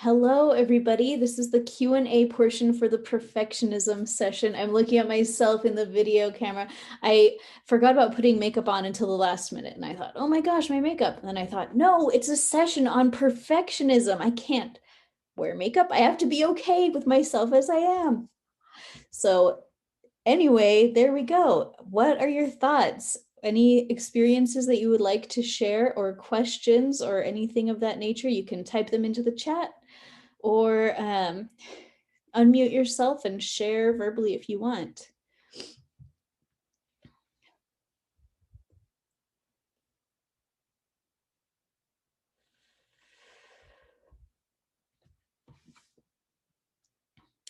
Hello, everybody. This is the Q&A portion for the perfectionism session. I'm looking at myself in the video camera. I forgot about putting makeup on until the last minute, and I thought, oh my gosh, my makeup. And then I thought, no, it's a session on perfectionism. I can't wear makeup. I have to be okay with myself as I am. So anyway, there we go. What are your thoughts? Any experiences that you would like to share, or questions, or anything of that nature? You can type them into the chat, or unmute yourself and share verbally if you want.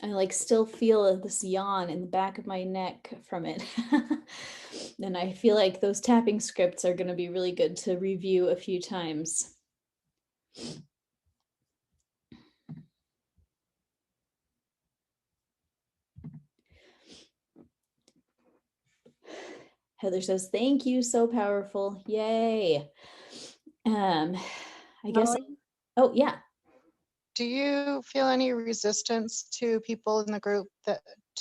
I still feel this yawn in the back of my neck from it. And I feel like those tapping scripts are going to be really good to review a few times. Heather says, thank you, so powerful. Yay. I guess, oh yeah. Do you feel any resistance to people in the group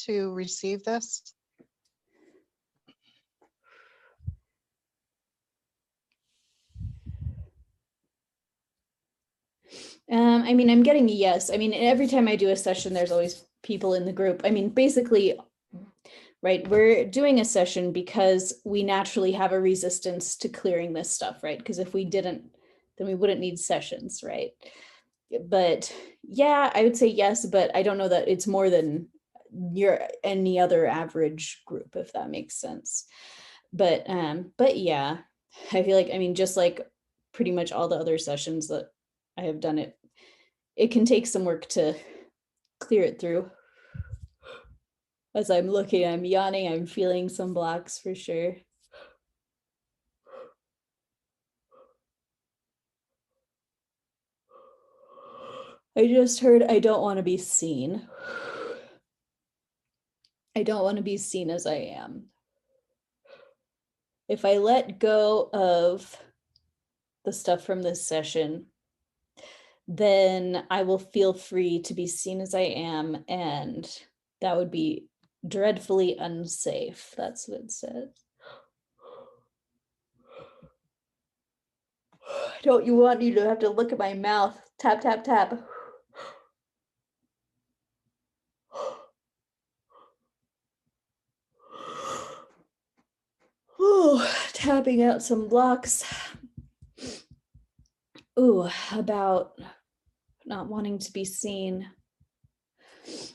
to receive this? I mean, I'm getting a yes. I mean, every time I do a session, there's always people in the group. I mean, basically, right, we're doing a session because we naturally have a resistance to clearing this stuff, right? Because if we didn't, then we wouldn't need sessions, right? But yeah, I would say yes, but I don't know that it's more than any other average group, if that makes sense. But yeah, I feel like, I mean, just like pretty much all the other sessions that I have done, it can take some work to clear it through. As I'm looking, I'm yawning, I'm feeling some blocks for sure. I just heard, I don't want to be seen. I don't want to be seen as I am. If I let go of the stuff from this session, then I will feel free to be seen as I am, and that would be dreadfully unsafe. That's what it says. Don't you want you to have to look at my mouth? Tap, tap, tap. Ooh, tapping out some blocks. Ooh, about not wanting to be seen.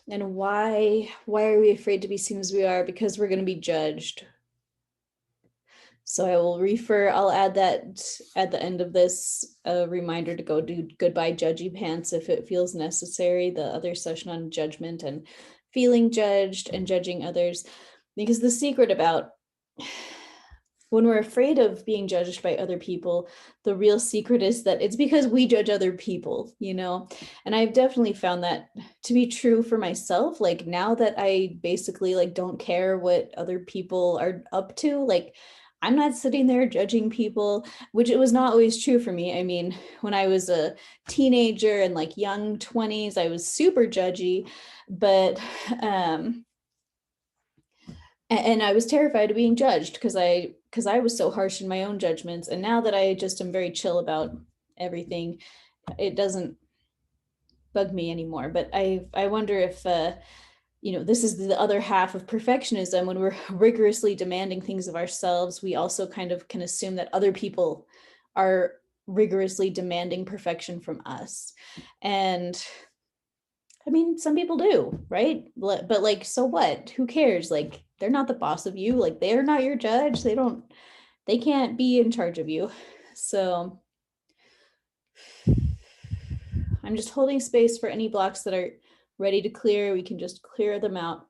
And why are we afraid to be seen as we are? Because we're going to be judged. So I will I'll add that at the end of this, a reminder to go do goodbye judgy pants if it feels necessary, the other session on judgment and feeling judged and judging others. Because the secret about when we're afraid of being judged by other people, the real secret is that it's because we judge other people, and I've definitely found that to be true for myself. Like now that I basically don't care what other people are up to, I'm not sitting there judging people, which it was not always true for me. I mean, when I was a teenager and young 20s, I was super judgy, but and I was terrified of being judged because I was so harsh in my own judgments. And now that I just am very chill about everything, it doesn't bug me anymore. But I wonder if this is the other half of perfectionism. When we're rigorously demanding things of ourselves, we also kind of can assume that other people are rigorously demanding perfection from us. And I mean, some people do, right? But so what? Who cares? They're not the boss of you. They're not your judge. They can't be in charge of you. So I'm just holding space for any blocks that are ready to clear. We can just clear them out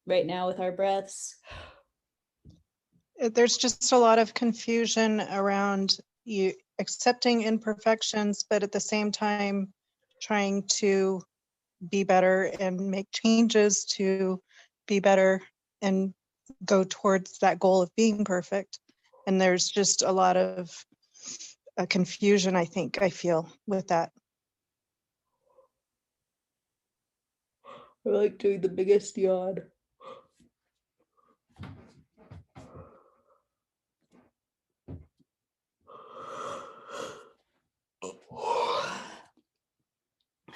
right now with our breaths. There's just a lot of confusion around you accepting imperfections, but at the same time trying to be better and make changes to be better and go towards that goal of being perfect. And there's just a lot of confusion, I feel with that. I like doing the biggest yawn.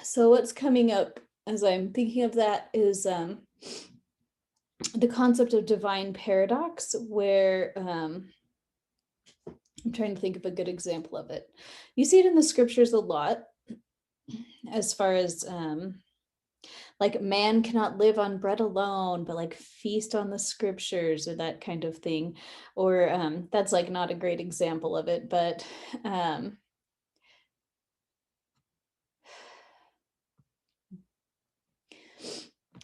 So what's coming up as I'm thinking of that is the concept of divine paradox, where I'm trying to think of a good example of it. You see it in the scriptures a lot, as far as like man cannot live on bread alone, but like feast on the scriptures, or that kind of thing. Or that's like not a great example of it, but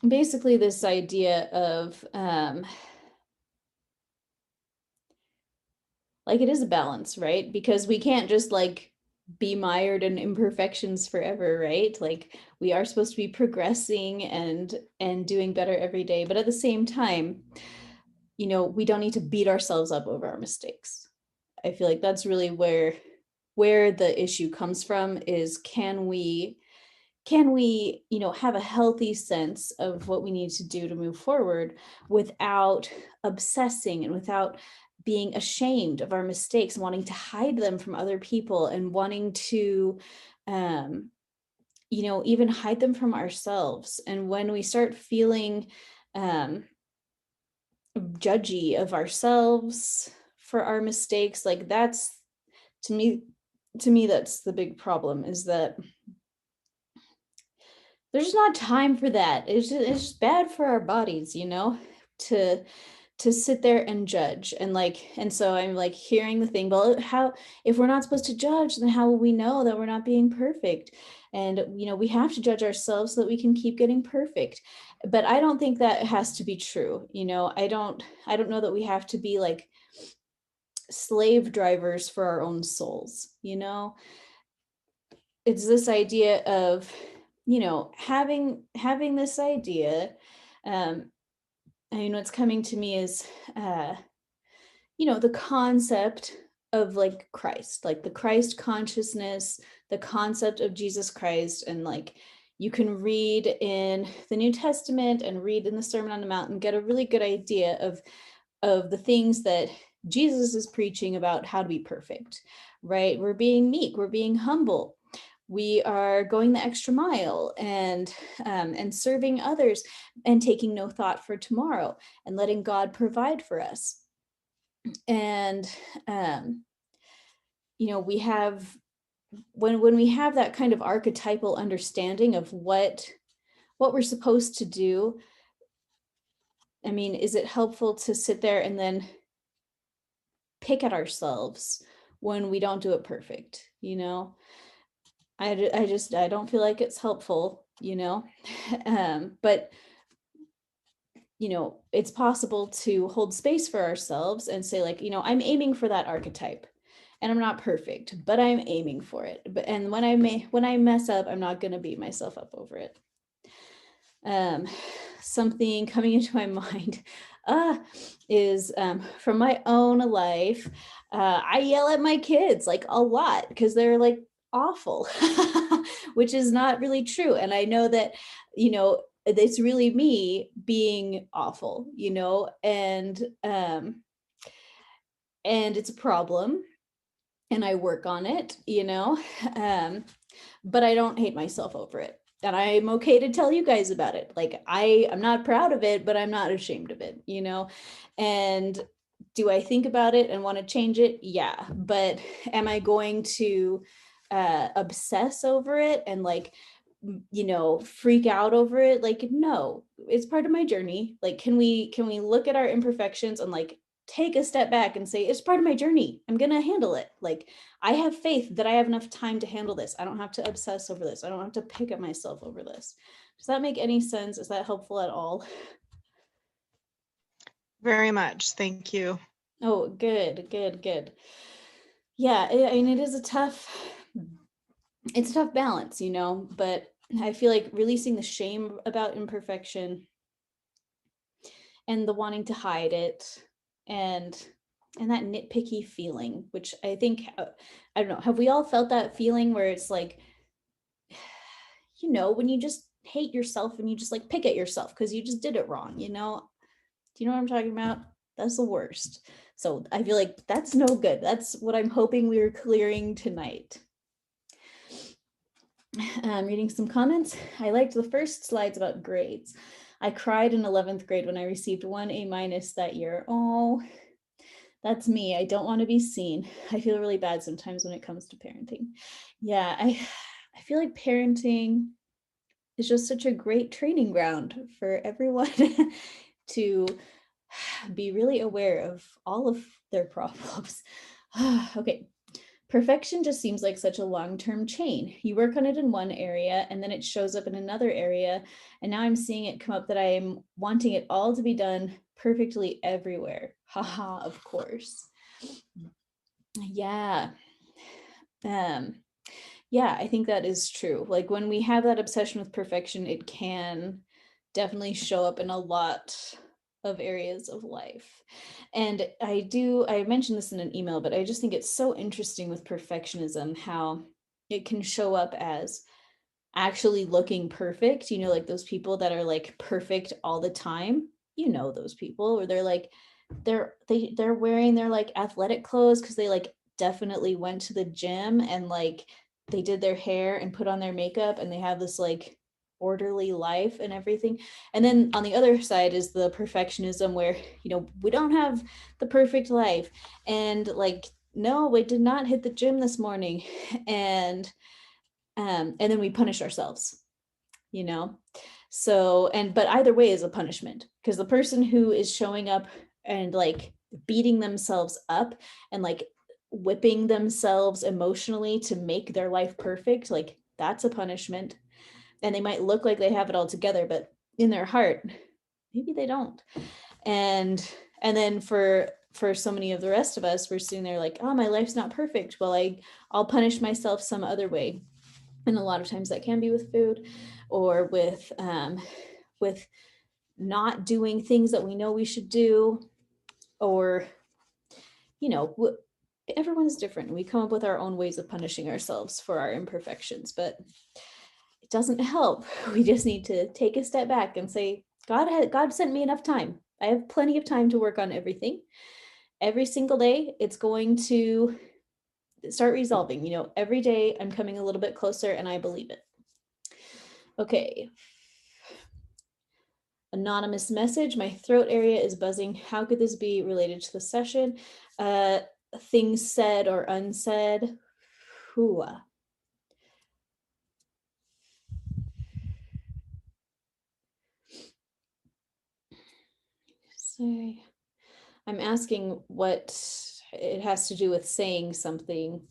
basically this idea of like it is a balance, right? Because we can't just like be mired in imperfections forever, right? Like we are supposed to be progressing and doing better every day, but at the same time, you know, we don't need to beat ourselves up over our mistakes. I feel like that's really where the issue comes from, is can we, you know, have a healthy sense of what we need to do to move forward without obsessing and without being ashamed of our mistakes and wanting to hide them from other people and wanting to um you know, even hide them from ourselves. And when we start feeling um judgy of ourselves for our mistakes, like that's, to me, that's the big problem, is that there's not time for that. It's just bad for our bodies, you know, to sit there and judge. And like, and so I'm like hearing the thing, well, how, if we're not supposed to judge, then how will we know that we're not being perfect? And you know, we have to judge ourselves so that we can keep getting perfect. But I don't think that has to be true. You know, I don't know that we have to be like slave drivers for our own souls, you know. It's this idea of, you know, having this idea. I mean, what's coming to me is you know, the concept of like Christ, like the Christ consciousness, the concept of Jesus Christ. And like you can read in the New Testament and read in the Sermon on the Mount and get a really good idea of the things that Jesus is preaching about how to be perfect, right? We're being meek, we're being humble, we are going the extra mile and serving others and taking no thought for tomorrow and letting God provide for us. And um, you know, we have, when we have that kind of archetypal understanding of what we're supposed to do, I mean, is it helpful to sit there and then pick at ourselves when we don't do it perfect, you know? I don't feel like it's helpful, you know. But you know, it's possible to hold space for ourselves and say like, you know, I'm aiming for that archetype and I'm not perfect, but I'm aiming for it. But and when I mess up, I'm not going to beat myself up over it. um Something coming into my mind is from my own life. I yell at my kids like a lot because they're like awful, which is not really true. And I know that, you know, it's really me being awful, you know, and it's a problem and I work on it, you know. um but I don't hate myself over it. And I'm okay to tell you guys about it. Like I'm not proud of it, but I'm not ashamed of it, you know? And do I think about it and want to change it? Yeah. But am I going to obsess over it and like, you know, freak out over it? Like, no, it's part of my journey. Like, can we look at our imperfections and like take a step back and say, it's part of my journey. I'm going to handle it. Like, I have faith that I have enough time to handle this. I don't have to obsess over this. I don't have to pick at myself over this. Does that make any sense? Is that helpful at all? Very much. Thank you. Oh, good, good, good. Yeah, I mean, it's a tough balance, you know, but I feel like releasing the shame about imperfection and the wanting to hide it and that nitpicky feeling, which I think, I don't know, have we all felt that feeling where it's like, you know, when you just hate yourself and you just like pick at yourself because you just did it wrong, you know? Do you know what I'm talking about? That's the worst. So I feel like that's no good. That's what I'm hoping we're clearing tonight. Reading some comments. I liked the first slides about grades. I cried in 11th grade when I received 1 A- that year. Oh, that's me. I don't want to be seen. I feel really bad sometimes when it comes to parenting. Yeah, I feel like parenting is just such a great training ground for everyone to be really aware of all of their problems. Okay. Perfection just seems like such a long-term chain. You work on it in one area and then it shows up in another area. And now I'm seeing it come up that I'm wanting it all to be done perfectly everywhere. Haha, of course. Yeah. Yeah, I think that is true. Like when we have that obsession with perfection, it can definitely show up in a lot of areas of life. And I mentioned this in an email, but I just think it's so interesting with perfectionism how it can show up as actually looking perfect, you know, like those people that are like perfect all the time. You know those people where they're like they're wearing their like athletic clothes because they like definitely went to the gym and like they did their hair and put on their makeup and they have this like orderly life and everything. And then on the other side is the perfectionism where, you know, we don't have the perfect life and like no, we did not hit the gym this morning and then we punish ourselves, you know. So but either way is a punishment because the person who is showing up and like beating themselves up and like whipping themselves emotionally to make their life perfect, like that's a punishment. And they might look like they have it all together, but in their heart maybe they don't. And then for so many of the rest of us, we're sitting there like, oh, my life's not perfect, well, I'll punish myself some other way. And a lot of times that can be with food or with not doing things that we know we should do, or you know, everyone's different. We come up with our own ways of punishing ourselves for our imperfections, but it doesn't help. We just need to take a step back and say, God sent me enough time. I have plenty of time to work on everything. Every single day, it's going to start resolving. You know, every day I'm coming a little bit closer, and I believe it. Okay. Anonymous message. My throat area is buzzing. How could this be related to the session? Things said or unsaid. Ooh. Say, I'm asking what it has to do with saying something.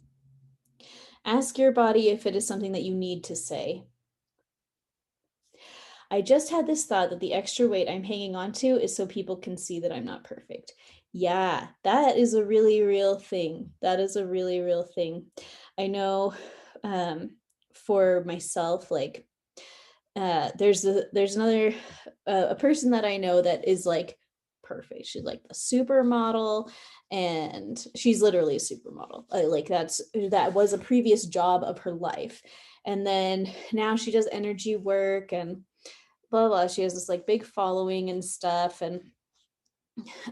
Ask your body if it is something that you need to say. I just had this thought that the extra weight I'm hanging on to is so people can see that I'm not perfect. Yeah, that is a really real thing. That is a really real thing. I know for myself, like there's another a person that I know that is like perfect. She's like a supermodel, and she's literally a supermodel. Like that was a previous job of her life, and then now she does energy work and blah blah. She has this like big following and stuff, and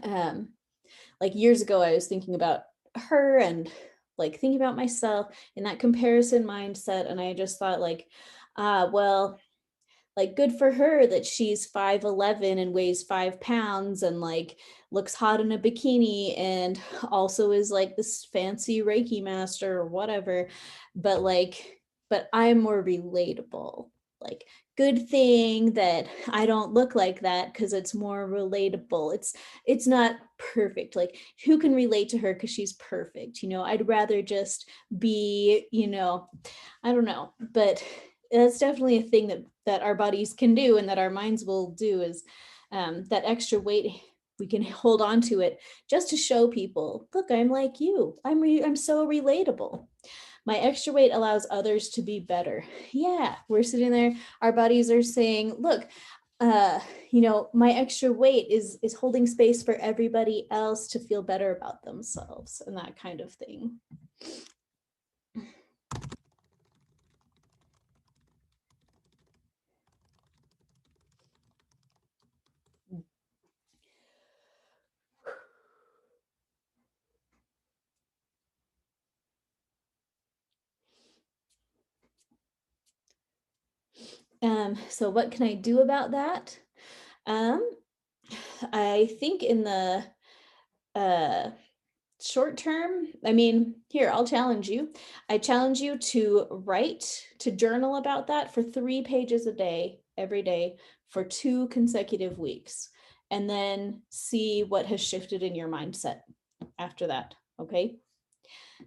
um, like years ago, I was thinking about her and like thinking about myself in that comparison mindset, and I just thought like, well, like good for her that she's 5'11" and weighs 5 pounds and like looks hot in a bikini and also is like this fancy Reiki master or whatever. But I'm more relatable. Like, good thing that I don't look like that because it's more relatable. It's not perfect. Like, who can relate to her because she's perfect? You know, I'd rather just be, you know, I don't know, but that's definitely a thing that our bodies can do and that our minds will do is that extra weight. We can hold on to it just to show people, look, I'm like you. I'm so relatable. My extra weight allows others to be better. Yeah, we're sitting there. Our bodies are saying, look, you know, my extra weight is holding space for everybody else to feel better about themselves and that kind of thing. So what can I do about that? I think in the short term, I mean, here, I'll challenge you. I challenge you to journal about that for 3 pages a day, every day, for 2 consecutive weeks, and then see what has shifted in your mindset after that. Okay.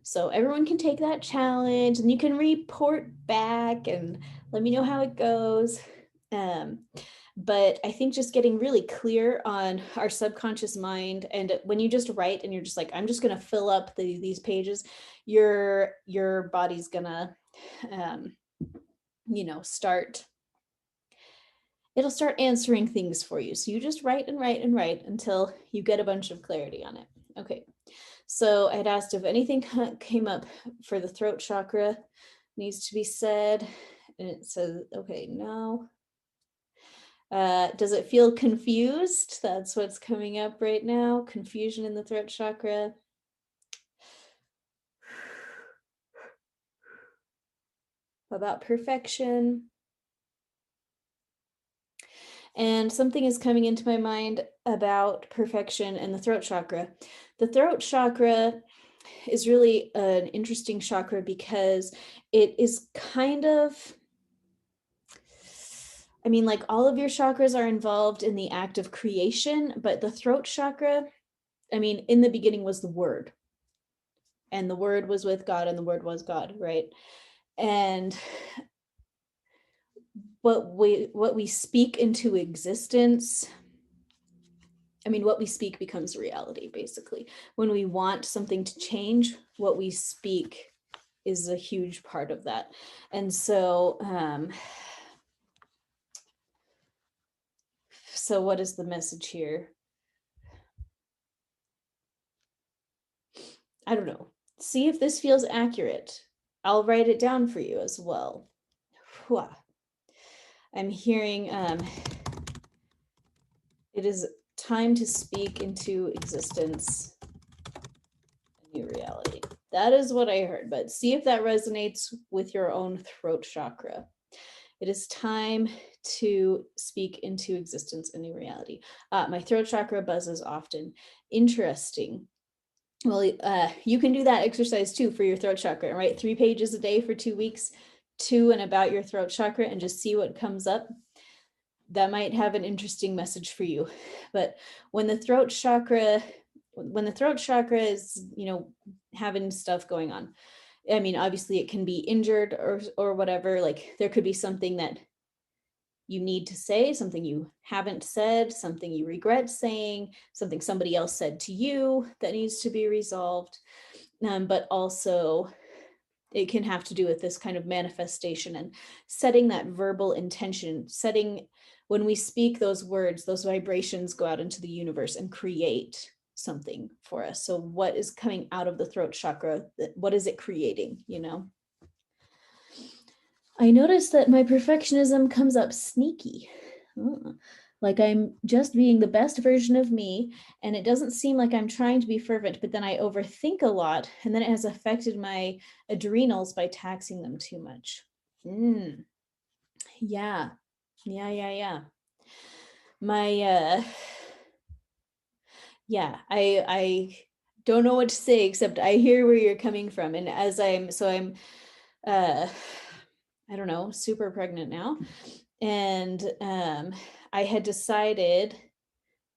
So everyone can take that challenge and you can report back and let me know how it goes. Um, but I think just getting really clear on our subconscious mind, and when you just write and you're just like, I'm just going to fill up these pages, your body's gonna, um, start. It'll start answering things for you. So you just write and write and write until you get a bunch of clarity on it. Okay. So I had asked if anything came up for the throat chakra needs to be said. And it says, okay, no. Does it feel confused? That's what's coming up right now. Confusion in the throat chakra. About perfection. And something is coming into my mind about perfection and the throat chakra. The throat chakra is really an interesting chakra because it is kind of, I mean, like all of your chakras are involved in the act of creation, but the throat chakra, I mean, in the beginning was the word, and the word was with God, and the word was God, right? And what we speak into existence, I mean, what we speak becomes reality, basically. When we want something to change, what we speak is a huge part of that. And so, so what is the message here? I don't know. See if this feels accurate. I'll write it down for you as well. I'm hearing it is time to speak into existence a new reality. That is what I heard, but see if that resonates with your own throat chakra. It is time to speak into existence a new reality. My throat chakra buzzes often. Interesting. Well, you can do that exercise too for your throat chakra, right? 3 pages a day for 2 weeks, to and about your throat chakra, and just see what comes up. That might have an interesting message for you. But when the throat chakra is, having stuff going on, I mean, obviously it can be injured or whatever. Like there could be something that you need to say, something you haven't said, something you regret saying, something somebody else said to you that needs to be resolved. But also it can have to do with this kind of manifestation and setting that verbal intention, when we speak those words, those vibrations go out into the universe and create something for us. So what is coming out of the throat chakra? What is it creating, I noticed that my perfectionism comes up sneaky. Like I'm just being the best version of me, and it doesn't seem like I'm trying to be fervent, but then I overthink a lot, and then it has affected my adrenals by taxing them too much. Yeah. Yeah. My yeah, I don't know what to say except I hear where you're coming from. And I'm uh I don't know, super pregnant now. And I had decided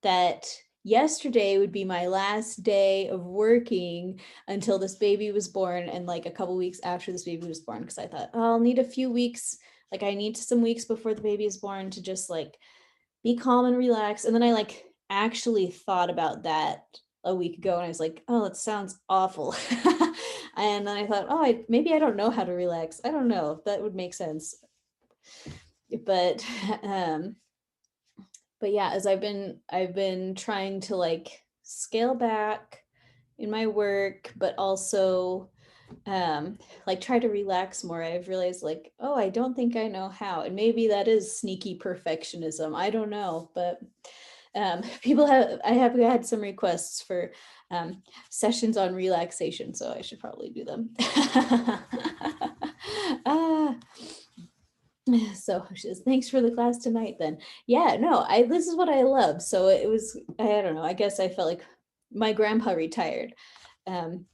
that yesterday would be my last day of working until this baby was born, and like a couple weeks after this baby was born, because I thought, oh, I'll need a few weeks, like I need some weeks before the baby is born to just like be calm and relax. And then I like actually thought about that a week ago, and I was like, oh, it sounds awful. And then I thought, oh, maybe I don't know how to relax. I don't know, that would make sense. But but yeah, as I've been trying to like scale back in my work, but also like try to relax more. I've realized like, oh, I don't think I know how. And maybe that is sneaky perfectionism. I don't know, but I have had some requests for sessions on relaxation, so I should probably do them. So she says, thanks for the class tonight then. Yeah, no, this is what I love. So it was, I don't know, I guess I felt like my grandpa retired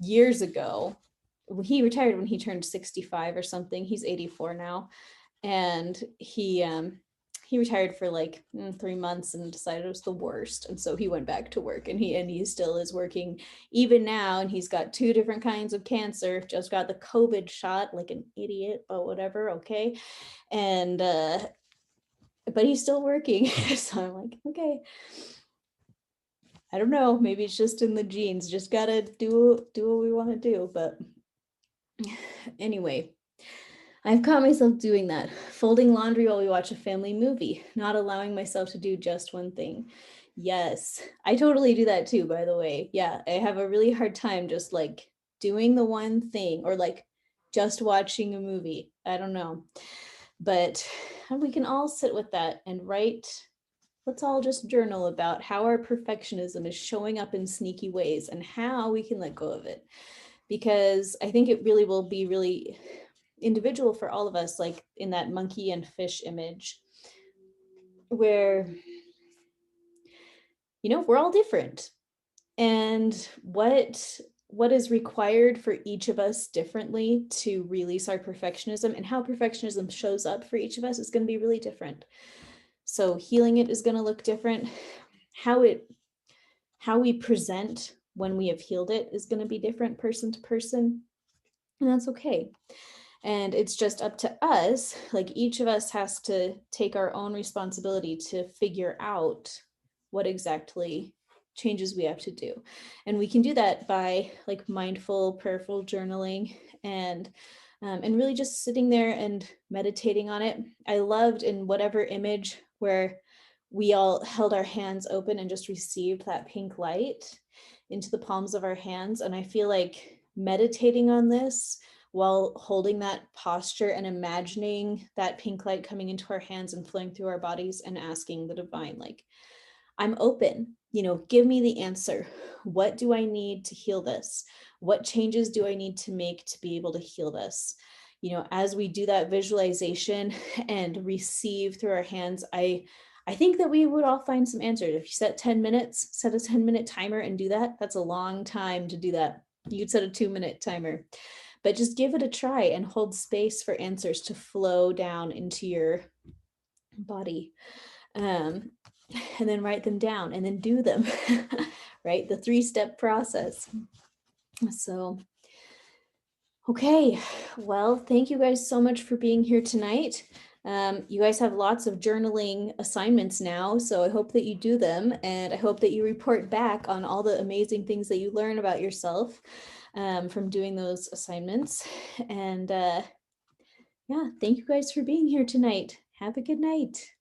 years ago. He retired when he turned 65 or something. He's 84 now. And he retired for like 3 months and decided it was the worst, and so he went back to work, and he still is working even now, and he's got 2 different kinds of cancer, just got the COVID shot like an idiot, but whatever, okay. And but he's still working. So I'm like, okay, I don't know, maybe it's just in the genes, just gotta do what we want to do. But anyway, I've caught myself doing that, folding laundry while we watch a family movie, not allowing myself to do just one thing. Yes, I totally do that too, by the way. Yeah, I have a really hard time just like doing the one thing, or like just watching a movie. I don't know. But we can all sit with that and write. Let's all just journal about how our perfectionism is showing up in sneaky ways and how we can let go of it. Because I think it really will be really individual for all of us, like in that monkey and fish image, where, we're all different. And what is required for each of us differently to release our perfectionism, and how perfectionism shows up for each of us, is going to be really different. So healing it is going to look different. How we present when we have healed it is going to be different person to person, and that's okay. And it's just up to us, like each of us has to take our own responsibility to figure out what exactly changes we have to do. And we can do that by like mindful, prayerful journaling, and really just sitting there and meditating on it. I loved in whatever image where we all held our hands open and just received that pink light into the palms of our hands. And I feel like meditating on this while holding that posture and imagining that pink light coming into our hands and flowing through our bodies, and asking the divine, like, I'm open, give me the answer. What do I need to heal this? What changes do I need to make to be able to heal this? As we do that visualization and receive through our hands, I think that we would all find some answers. If you set 10 minutes, set a 10-minute timer and do that. That's a long time to do that. You could set a 2-minute timer, but just give it a try and hold space for answers to flow down into your body. And then write them down and then do them, right? The 3-step process. So, okay. Well, thank you guys so much for being here tonight. You guys have lots of journaling assignments now, so I hope that you do them, and I hope that you report back on all the amazing things that you learn about yourself from doing those assignments. And yeah, thank you guys for being here tonight. Have a good night.